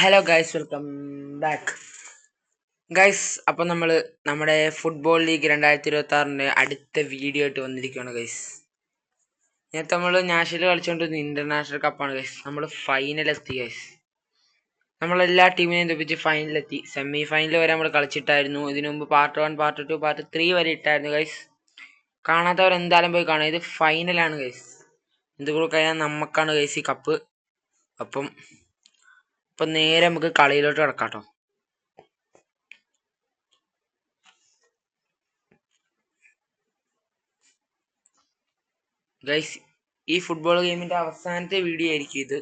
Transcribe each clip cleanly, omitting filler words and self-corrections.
Hello guys, welcome back guys. അപ്പം നമ്മൾ നമ്മുടെ ഫുട്ബോൾ ലീഗ് 2026 അടുത്ത വീഡിയോ ആയിട്ട് വന്നിരിക്കുകയാണ് ഗൈസ്. നേരത്തെ നമ്മൾ നാഷണൽ കളിച്ചുകൊണ്ടിരുന്ന ഇന്റർനാഷണൽ കപ്പാണ് ഗൈസ്. നമ്മൾ ഫൈനലെത്തി ഗൈസ്. നമ്മളെല്ലാ ടീമിനെയും തോൽപ്പിച്ച് ഫൈനലെത്തി. സെമി ഫൈനൽ വരെ നമ്മൾ കളിച്ചിട്ടായിരുന്നു. ഇതിനു മുമ്പ് പാർട്ട് 1, പാർട്ട് 2, പാർട്ട് 3 വരെ ഇട്ടായിരുന്നു ഗൈസ്. കാണാത്തവർ എന്തായാലും പോയി കാണുക. ഇത് ഫൈനലാണ് ഗൈസ്. എന്തുകൂടെ കഴിഞ്ഞാൽ നമുക്കാണ് ഗൈസ് ഈ കപ്പ്. അപ്പം നേരെ നമുക്ക് കളിയിലോട്ട് കിടക്കാം കേട്ടോ. ഗൈസ്, ഈ ഫുട്ബോൾ ഗെയിമിന്റെ അവസാനത്തെ വീഡിയോ ആയിരിക്കും ഇത്.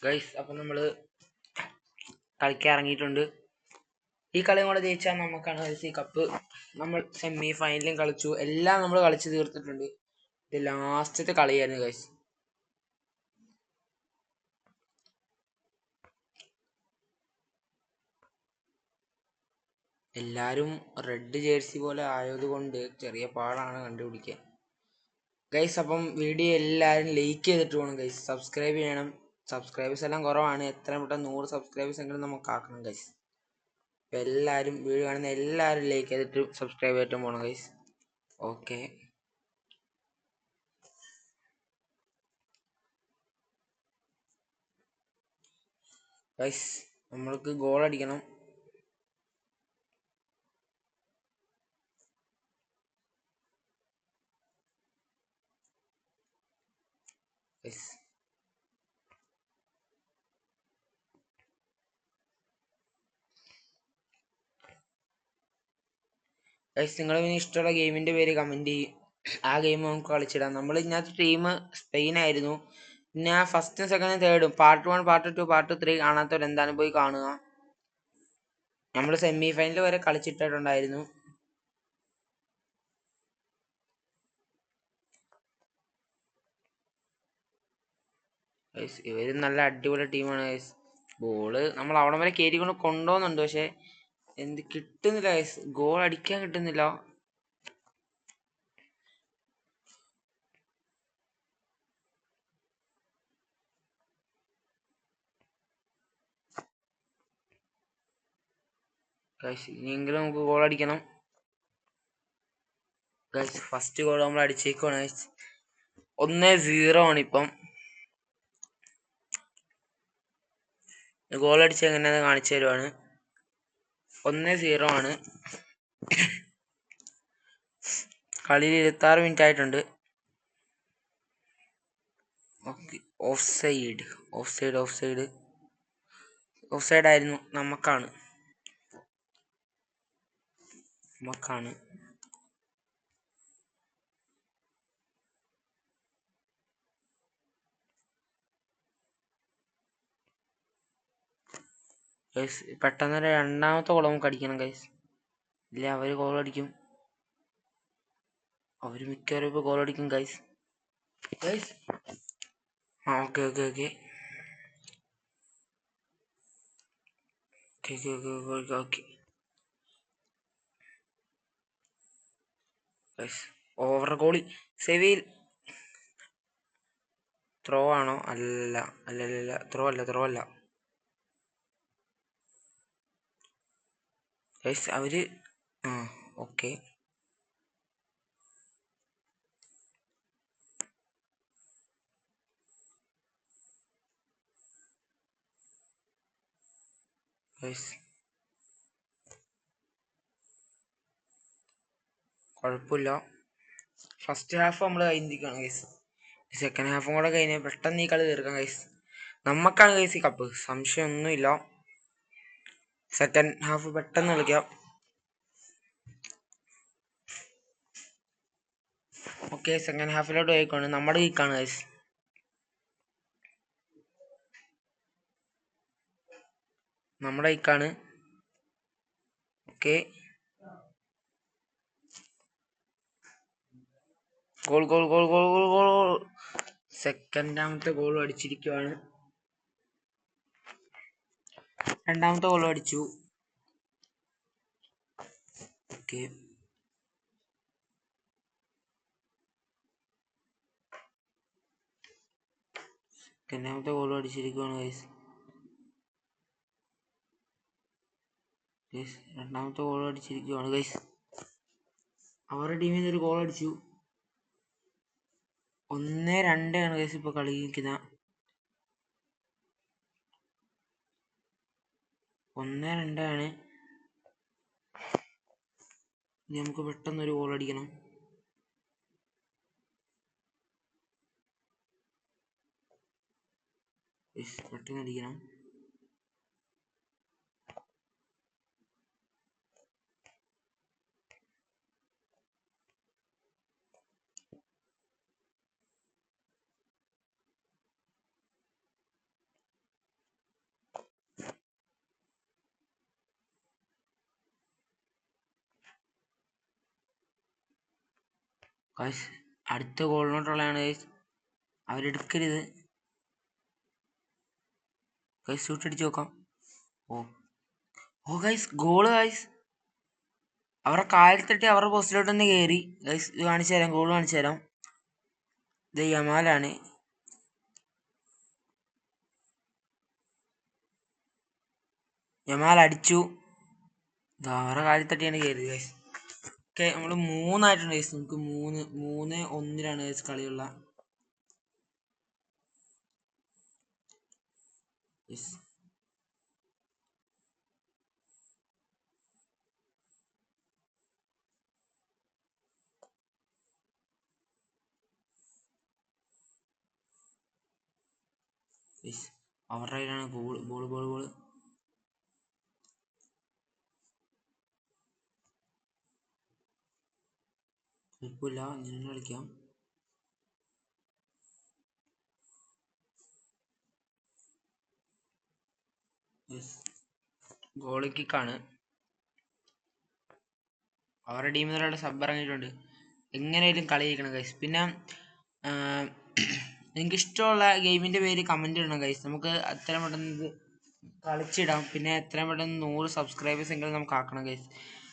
ഗൈസ്, അപ്പം നമ്മള് കളിക്കാൻ ഇറങ്ങിയിട്ടുണ്ട്. ഈ കളിയും കൂടെ ജയിച്ചാൽ നമുക്കാണ് ഗൈസ് ഈ കപ്പ്. നമ്മൾ സെമി ഫൈനലും കളിച്ചു, എല്ലാം നമ്മൾ കളിച്ച് തീർത്തിട്ടുണ്ട്. ഇത് ലാസ്റ്റത്തെ കളിയായിരുന്നു ഗൈസ്. എല്ലാരും റെഡ് ജേഴ്സി പോലെ ആയതുകൊണ്ട് ചെറിയ പാടാണ് കണ്ടുപിടിക്കാൻ ഗൈസ്. അപ്പം വീഡിയോ എല്ലാവരും ലൈക്ക് ചെയ്തിട്ട് പോകണം ഗൈസ്. സബ്സ്ക്രൈബ് ചെയ്യണം. സബ്സ്ക്രൈബേഴ്സ് എല്ലാം കുറവാണ്. എത്രയും പെട്ടെന്ന് 100 സബ്സ്ക്രൈബേഴ്സ് എങ്കിലും നമുക്ക് ആക്കണം ഗൈസ്. അപ്പം എല്ലാവരും വീഡിയോ കാണുന്ന എല്ലാവരും ലൈക്ക് ചെയ്തിട്ട് സബ്സ്ക്രൈബ് ചെയ്തിട്ട് പോകണം ഗൈസ്. ഓക്കെ ഗൈസ്, നമ്മൾക്ക് ഗോൾ അടിക്കണം. ഗൈസ്, നിങ്ങളെ പിന്നെ ഇഷ്ടമുള്ള ഗെയിമിന്റെ പേര് കമന്റ് ചെയ്യും. ആ ഗെയിം നമുക്ക് കളിച്ചിടാം. നമ്മൾ ഇതിനകത്ത് ടീം സ്പെയിൻ ആയിരുന്നു. പിന്നെ ഫസ്റ്റും സെക്കൻഡും തേർഡും പാർട്ട് 1, പാർട്ട് 2, പാർട്ട് 3 കാണാത്തവർ എന്തായാലും പോയി കാണുക. നമ്മൾ സെമി ഫൈനൽ വരെ കളിച്ചിട്ടുണ്ടായിരുന്നു. ഇവര് നല്ല അടിപൊളി ടീമാണ് ഗൈസ്. ബോള് നമ്മൾ അവിടെ വരെ കയറ്റിക്കൊണ്ട് കൊണ്ടുപോകുന്നുണ്ട്, പക്ഷെ എന്ത് കിട്ടുന്നില്ല ഗൈസ്. ഗോൾ അടിക്കാൻ കിട്ടുന്നില്ല. ഗൈസ്, ഇനിയെങ്കിലും നമുക്ക് ഗോൾ അടിക്കണം ഗൈസ്. ഫസ്റ്റ് ഗോൾ നമ്മൾ അടിച്ചേക്കുവാണ് ഗൈസ്. 1-0 ആണ് ഇപ്പം. ഗോൾ അടിച്ച് എങ്ങനെയാണെന്ന് കാണിച്ചു തരുവാണ്. 1-0 ആണ്. കളിയിൽ 26 മിനിറ്റ് ആയിട്ടുണ്ട്. ഓഫ് സൈഡ് ആയിരുന്നു. നമുക്കാണ്. ഗൈസ്, പെട്ടെന്ന് രണ്ടാമത്തെ ഗോൾ നമുക്ക് അടിക്കണം ഗൈസ്. ഇല്ല, അവര് ഗോൾ അടിക്കും. അവര് മിക്കവാറും ഇപ്പൊ ഗോൾ അടിക്കും ഗൈസ്. ഓക്കെ ഓവർ ഗോളി സെവിയിൽ. ത്രോ ആണോ? അല്ല, ത്രോ അല്ല ഗൈസ്. അവര് ഓക്കെ ഗൈസ്, കുഴപ്പമില്ല. ഫസ്റ്റ് ഹാഫ് നമ്മൾ കഴിഞ്ഞിരിക്കുകയാണ് ഗൈസ്. സെക്കൻഡ് ഹാഫും കൂടെ കഴിഞ്ഞാൽ പെട്ടെന്ന് ഈ കളി തീർക്കാം ഗൈസ്. നമുക്കാണ് ഗൈസ് ഈ കപ്പ്, സംശയമൊന്നുമില്ല. സെക്കൻഡ് ഹാഫ് പെട്ടെന്ന് കളിക്കാം. ഓക്കെ, സെക്കൻഡ് ഹാഫിലോട്ട് പോയിക്കോണ്. നമ്മുടെ കിക്കാണ് ഗൈസ്. നമ്മുടെ കിക്കാണ്. Okay, goal. സെക്കൻഡാമത്തെ ഗോൾ അടിച്ചിരിക്കുവാണ്. രണ്ടാമത്തെ ഗോൾ അടിച്ചു. ഓക്കെ, രണ്ടാമത്തെ ഗോൾ അടിച്ചിരിക്കുകയാണ് ഗൈസ്. രണ്ടാമത്തെ ഗോൾ അടിച്ചിരിക്കുകയാണ് ഗൈസ്. അവരുടെ ടീമിൽ നിന്ന് ഒരു ഗോൾ അടിച്ചു. 1-2 ആണ് ഗൈസ് ഇപ്പോൾ കളിക്കുന്ന. 1-2 ആണ്. ഇനി നമുക്ക് പെട്ടെന്നൊരു ഗോൾ അടിക്കണം. പെട്ടെന്ന് അടിക്കണം. ഗൈസ് അടുത്ത ഗോളിനോട്ടുള്ളതാണ് ഗൈസ്. അവരെടുക്കരുത് ഗൈസ്. ഷൂട്ട് അടിച്ച് നോക്കാം. ഓ ഗൈസ് ഗോള് ഗൈസ്. അവരുടെ കാലിൽ തട്ടി അവരുടെ പോസ്റ്റിലോട്ട് തന്നെ കയറി ഗൈസ്. കാണിച്ചു തരാം, ഗോൾ കാണിച്ചു തരാം. ഇത് യമാലാണ്. യമാൽ അടിച്ചു. അവരുടെ കാലിൽ തട്ടിയാണ് കയറി ഗൈസ്. ഓക്കെ, നമ്മൾ 3 ഗൈസ്. നമുക്ക് 3-1 ഗൈസ് കളിയുള്ള. അവരുടെ കയ്യിലാണ് ബോള്. കുഴപ്പമില്ല, ഇങ്ങനെ കളിക്കാം. ഗോൾ കിക്കാണ്. അവരുടെ ടീമിൽ നിന്ന് ഒരാളുടെ സബ് ഇറങ്ങിയിട്ടുണ്ട്. എങ്ങനെയായാലും കളി ജയിക്കണം ഗൈസ്. പിന്നെ നിങ്ങൾക്ക് ഇഷ്ടമുള്ള ഗെയിമിൻ്റെ പേര് കമൻറ്റ് ഇടണം ഗൈസ്. നമുക്ക് അത്രയും പെട്ടെന്ന് ഇത് കളിച്ചിടാം. പിന്നെ എത്രയും പെട്ടെന്ന് 100 സബ്സ്ക്രൈബേഴ്സ് എങ്കിലും നമുക്ക് ആക്കണം ഗൈസ്.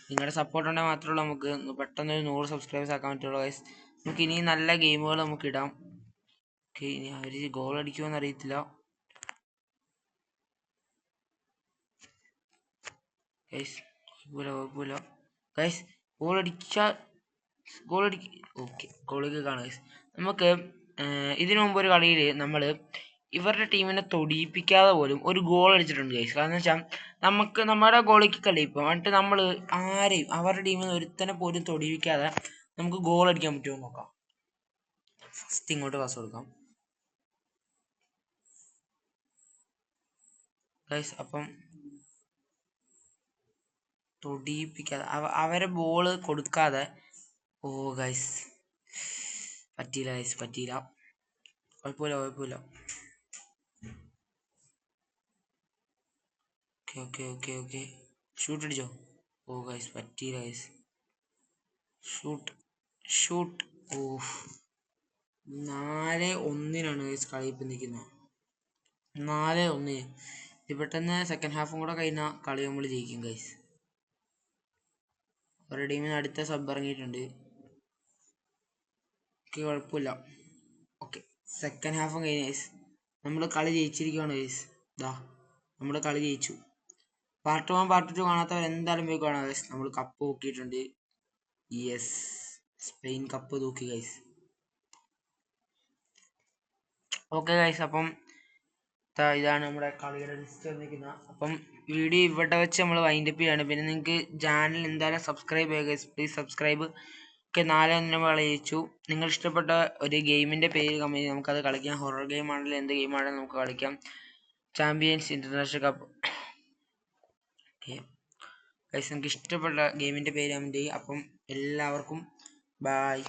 നിങ്ങളുടെ സപ്പോർട്ട് ഉണ്ടെങ്കിൽ മാത്രമേ ഉള്ളൂ നമുക്ക് പെട്ടെന്ന് 100 സബ്സ്ക്രൈബേഴ്സ് ആക്കാൻ പറ്റുള്ളൂ ഗൈസ്. നമുക്ക് ഇനി നല്ല ഗെയിമുകൾ നമുക്ക് ഇടാം. ഓക്കെ, ഇനി അവർ ഗോൾ അടിക്കുമോയെന്ന് അറിയത്തില്ല ഗൈസ്. കുഴപ്പമില്ല ഗൈസ്. ഗോൾ ഓക്കെ, ഗോളിക്ക് കാണാം ഗൈസ്. നമുക്ക് ഇതിനു മുമ്പ് ഒരു കളിയിൽ നമ്മൾ ഇവരുടെ ടീമിനെ തൊടിയിപ്പിക്കാതെ പോലും ഒരു ഗോൾ അടിച്ചിട്ടുണ്ട് ഗൈസ്. കാരണം വെച്ചാൽ നമുക്ക് നമ്മുടെ ഗോളിക്ക് കളി ഇപ്പോൾ എന്നിട്ട് നമ്മൾ ആരെയും അവരുടെ ടീമിൽ നിന്ന് ഒരുത്തനെ പോലും തൊടിയിപ്പിക്കാതെ നമുക്ക് ഗോൾ അടിക്കാൻ പറ്റുമോ നോക്കാം. ഫസ്റ്റ് ഇങ്ങോട്ട് പാസ് കൊടുക്കാം ഗൈസ്. അപ്പം തൊടിയിപ്പിക്കാതെ അവരെ ബോള് കൊടുക്കാതെ. ഓ ഗൈസ് പറ്റിയില്ല ഗൈസ്, പറ്റിയില്ല. കുഴപ്പമില്ല. ഓക്കെ. ഷൂട്ട് അടിച്ചോ? ഓ ഗൈസ് പറ്റിയില്ല ഗൈസ്. ഷൂട്ട്. ഓ 4-1 ഗൈസ് കളി ഇപ്പം നിൽക്കുന്നത്. 4-1. ഇത് പെട്ടെന്ന് സെക്കൻഡ് ഹാഫും കൂടെ കഴിഞ്ഞാൽ കളി നമ്മൾ ജയിക്കും ഗൈസ്. അവരുടെ ടീമിൽ നിന്ന് അടുത്ത സബ് ഇറങ്ങിയിട്ടുണ്ട്. ഓക്കെ, കുഴപ്പമില്ല. ഓക്കെ, സെക്കൻഡ് ഹാഫും കഴിഞ്ഞ ഗൈസ്. നമ്മൾ കളി ജയിച്ചിരിക്കുകയാണ് ഗൈസ്. നമ്മൾ കളി ജയിച്ചു. പാർട്ട് 1 പാർട്ട് 2 കാണാത്തവർ എന്തായാലും പോയി കാണാം ഗൈസ്. നമ്മൾ കപ്പ് തൂക്കിയിട്ടുണ്ട്. യെസ്, സ്പെയിൻ കപ്പ് തൂക്കി ഗൈസ്. ഓക്കെ ഗൈസ്, അപ്പം ഇതാണ് നമ്മുടെ കളിയുടെ ലിസ്റ്റ് വന്നിരിക്കുന്നത്. അപ്പം വീഡിയോ ഇവിടെ വെച്ച് നമ്മൾ വൈൻഡപ്പ് ചെയ്യാണ്. പിന്നെ നിങ്ങൾക്ക് ചാനൽ എന്തായാലും സബ്സ്ക്രൈബ് ചെയ്യുക ഗൈസ്. Please subscribe. ഒക്കെ 4-1 കളി ജയിച്ചു. നിങ്ങൾ ഇഷ്ടപ്പെട്ട ഒരു ഗെയിമിൻ്റെ പേര് കമൻറ്റ്, നമുക്കത് കളിക്കാം. ഹൊറർ ഗെയിം ആണെങ്കിലും എന്ത് ഗെയിം ആണെങ്കിലും നമുക്ക് കളിക്കാം. Champions international cup. Okay guys, നിങ്ങൾക്ക് ഇഷ്ടപ്പെട്ട ഗെയിമിൻ്റെ പേര് കമൻറ്റ് ചെയ്യും. അപ്പം എല്ലാവർക്കും ബായ്.